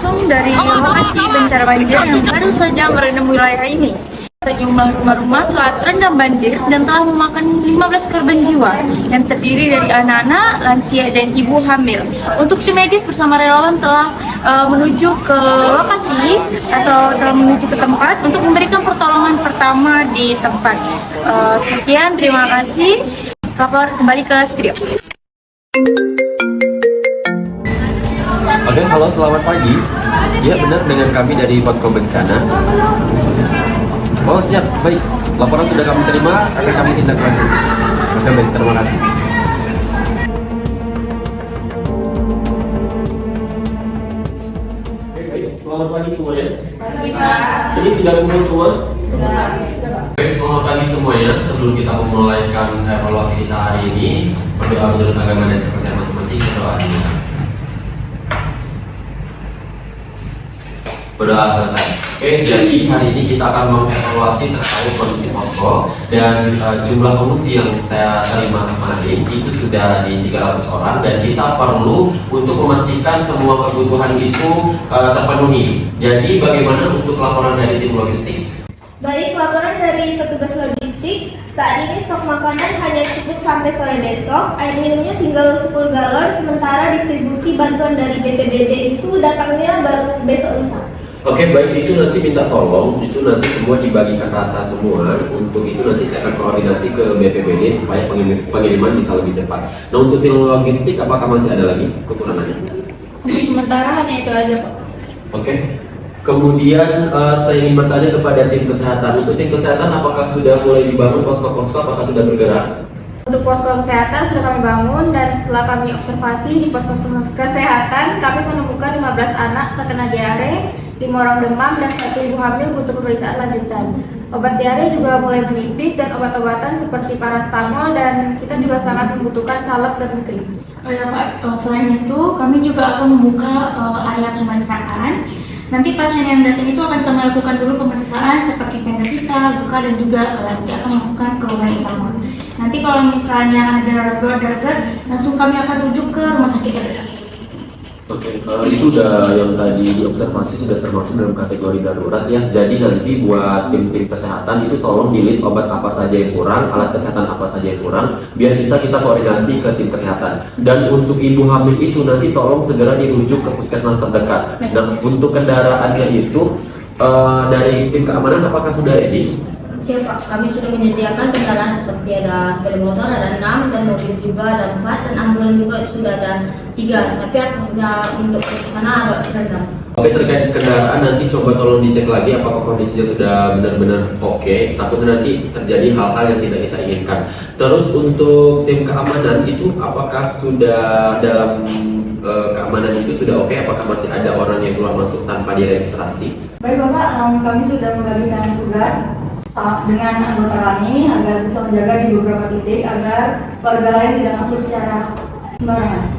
langsung dari lokasi bencana banjir yang baru saja merendam wilayah ini. Sejumlah rumah-rumah telah terendam banjir dan telah memakan 15 korban jiwa yang terdiri dari anak-anak, lansia, dan ibu hamil. Untuk tim medis bersama relawan telah menuju ke lokasi atau telah menuju ke tempat untuk memberikan pertolongan pertama di tempat. Sekian, terima kasih. Kapal kembali ke studio. Oke, halo, selamat pagi. Ya, benar, dengan kami dari Posko Bencana. Oh, siap, baik. Laporan sudah kami terima, akan kami tindak lanjut. Oke, baik, terima kasih. Oke, baik. Selamat pagi semuanya. Pagi, Pak. Ini sudah kumpul semua? Sudah. Baik, selamat pagi semuanya. Sebelum kita memulaikan evaluasi kita hari ini, berdoa menurut agama dan kepercayaan masing-masing, berdoa dulu. Berdoa selesai. Oke, jadi hari ini kita akan mengevaluasi terkait kondisi posko dan jumlah pengungsi yang saya terima kemarin itu sudah di 300 orang dan kita perlu untuk memastikan semua kebutuhan itu terpenuhi. Jadi bagaimana untuk laporan dari tim logistik? Baik, laporan dari petugas logistik, saat ini stok makanan hanya cukup sampai sore besok, air minumnya tinggal 10 galon, sementara distribusi bantuan dari BPBD itu datangnya baru besok lusa. Oke, baik, itu nanti minta tolong, itu nanti semua dibagikan rata semua. Untuk itu nanti saya akan koordinasi ke BPBD supaya pengiriman bisa lebih cepat. Nah, untuk tim logistik apakah masih ada lagi kekurangannya? Untuk sementara hanya itu aja, Pak. Oke. Kemudian saya ingin bertanya kepada tim kesehatan. Untuk tim kesehatan apakah sudah mulai dibangun posko-posko, apakah sudah bergerak? Untuk posko kesehatan sudah kami bangun dan setelah kami observasi di posko kesehatan, kami menemukan 15 anak terkena diare, 5 orang demam, dan 1 ibu hamil butuh pemeriksaan lanjutan. Obat diare juga mulai menipis dan obat-obatan seperti parastamol, dan kita juga sangat membutuhkan salep dan krim. Oh ya Pak, selain itu kami juga akan membuka area pemeriksaan. Nanti pasien yang datang itu akan kami lakukan dulu pemeriksaan seperti tanda vital, luka, dan juga nanti akan melakukan keluhan utama. Nanti kalau misalnya ada gawat-darurat, langsung kami akan rujuk ke rumah sakit terdekat. Oke, itu udah yang tadi diobservasi sudah termasuk dalam kategori darurat ya. Jadi nanti buat tim-tim kesehatan itu tolong di list obat apa saja yang kurang, alat kesehatan apa saja yang kurang, biar bisa kita koordinasi ke tim kesehatan. Dan untuk ibu hamil itu nanti tolong segera dirujuk ke puskesmas terdekat. Dan untuk kendaraannya itu dari tim keamanan apakah sudah ready? Siap Pak, kami sudah menyediakan kendaraan seperti ada sepeda motor ada 6 dan mobil juga ada 4 dan ambulan juga sudah ada 3, tapi aksesnya untuk ke sana agak rendah. Oke, terkait kendaraan nanti coba tolong dicek lagi apakah kondisinya sudah benar-benar oke. Takutnya nanti terjadi hal-hal yang tidak kita inginkan. Terus untuk tim keamanan itu apakah sudah dalam keamanan itu sudah oke? Apakah masih ada orang yang keluar masuk tanpa diregistrasi? Baik Bapak, kami sudah membagikan tugas dengan anggota kami agar bisa menjaga di beberapa titik agar warga lain tidak masuk secara sembarangan.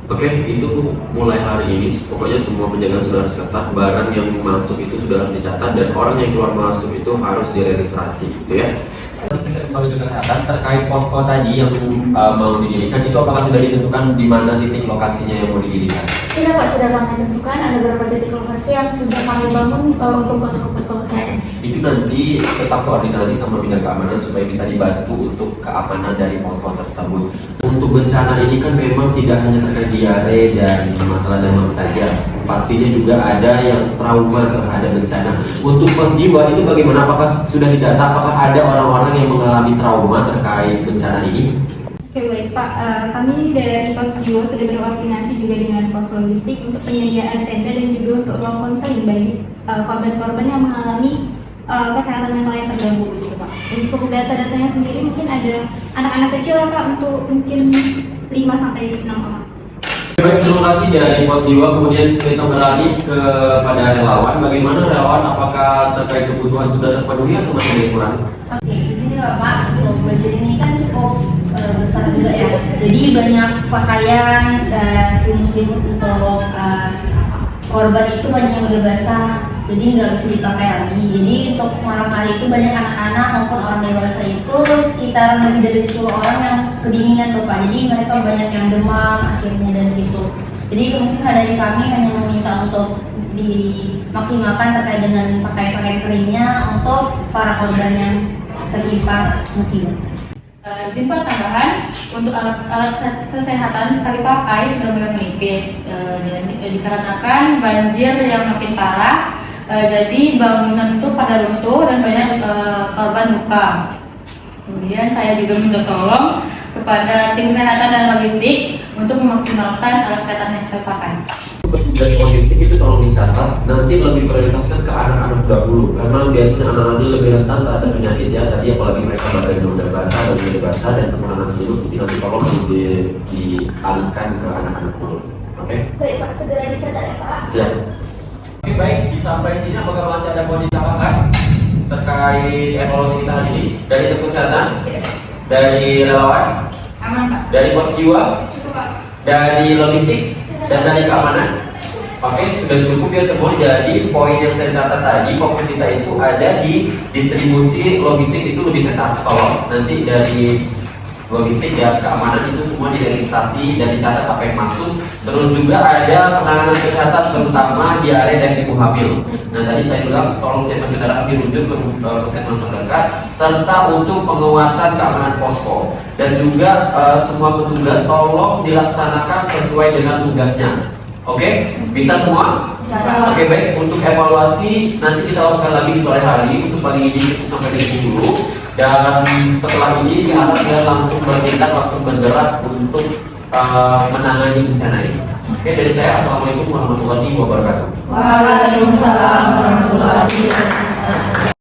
Oke, itu mulai hari ini pokoknya semua penjagaan sudah harus ketat, barang yang masuk itu sudah harus dicatat dan orang yang keluar masuk itu harus diregistrasi, gitu ya. Kalau kesehatan terkait posko tadi yang mau didirikan itu apakah sudah ditentukan di mana titik lokasinya yang mau didirikan? Sudah Pak, sudah kami tentukan ada beberapa titik lokasi yang sudah kami bangun untuk posko-posko kesehatan. Itu nanti tetap koordinasi sama bidang keamanan supaya bisa dibantu untuk keamanan dari posko tersebut. Untuk bencana ini kan memang tidak hanya terkait diare dan masalah demam saja, pastinya juga ada yang trauma terhadap bencana. Untuk pos jiwa itu bagaimana? Apakah sudah didata? Apakah ada orang-orang yang mengalami trauma terkait bencana ini? Oke baik Pak, kami dari pos jiwa sudah berkoordinasi juga dengan pos logistik untuk penyediaan tenda dan juga untuk ruang konseling bagi korban-korban yang mengalami kesehatan mental yang terganggu gitu Pak. Untuk data-datanya sendiri mungkin ada anak-anak kecil ya Pak, untuk mungkin 5-6 orang. Baik, terima kasih dari pos jiwa. Kemudian kita beralih kepada relawan. Bagaimana relawan? Apakah terkait kebutuhan sudah terpenuhi atau masih ada kurang? Oke, di sini Bapak, untuk budget ini kan cukup besar juga ya. Jadi banyak pakaian dan selimut-selimut untuk korban itu banyak yang udah basah, jadi nggak bisa dipakai lagi. Jadi untuk malam hari itu banyak anak-anak maupun orang dewasa itu sekitar lebih dari 10 orang yang kedinginan Bapak. Jadi mereka banyak yang demam akhirnya dan gitu. Jadi kemungkinan dari kami hanya meminta untuk dimaksimalkan terkait dengan pakaian-pakaian keringnya untuk para korban yang tertimpa musibah. Izin Pak tambahan untuk alat kesehatan sekali pakai sudah mulai menipis dikarenakan banjir yang makin parah, jadi bangunan itu pada runtuh dan banyak korban luka. Kemudian saya juga minta tolong kepada tim kesehatan dan logistik untuk memaksimalkan alat kesehatan yang sekali pakai. Petugas logistik itu tolong dicatat, nanti lebih prioritaskan ke anak-anak dahulu karena biasanya anak-anak ini lebih rentan terhadap penyakit ya, tadi apalagi mereka badannya udah basah dan penanganan seluruh itu nanti tolong dialihkan ke anak-anak dulu. Oke? Baik Pak, segera dicatat ya Pak. Siap. Oke, baik, sampai sini apakah masih ada mau ditambahkan terkait evaluasi kita hari ini dari tim kesehatan, dari relawan, Aman Pak? dari pos jiwa, Cukup Pak. dari logistik, dan dari keamanan? Oke, sudah cukup ya semua. Jadi poin yang saya catat tadi, fokus kita itu ada di distribusi logistik itu lebih ketat. Tolong nanti dari logistik dan keamanan itu semua diregistrasi dan dicatat apa yang masuk. Terus juga ada penanganan kesehatan terutama diare dan ibu hamil. Nah tadi saya bilang tolong saya kendaraan dirujuk ke puskesmas terdekat, serta untuk penguatan keamanan posko dan juga semua petugas tolong dilaksanakan sesuai dengan tugasnya. Oke, bisa semua? Bisa. Oke, baik. Untuk evaluasi nanti kita lakukan lagi di sore hari. Untuk pagi ini cukup sampai di sini dulu. Dan setelah ini saya harap langsung bertindak, langsung bergerak untuk menangani bencana ini. Oke, dari saya assalamualaikum warahmatullahi wabarakatuh. Waalaikumsalam warahmatullahi wabarakatuh.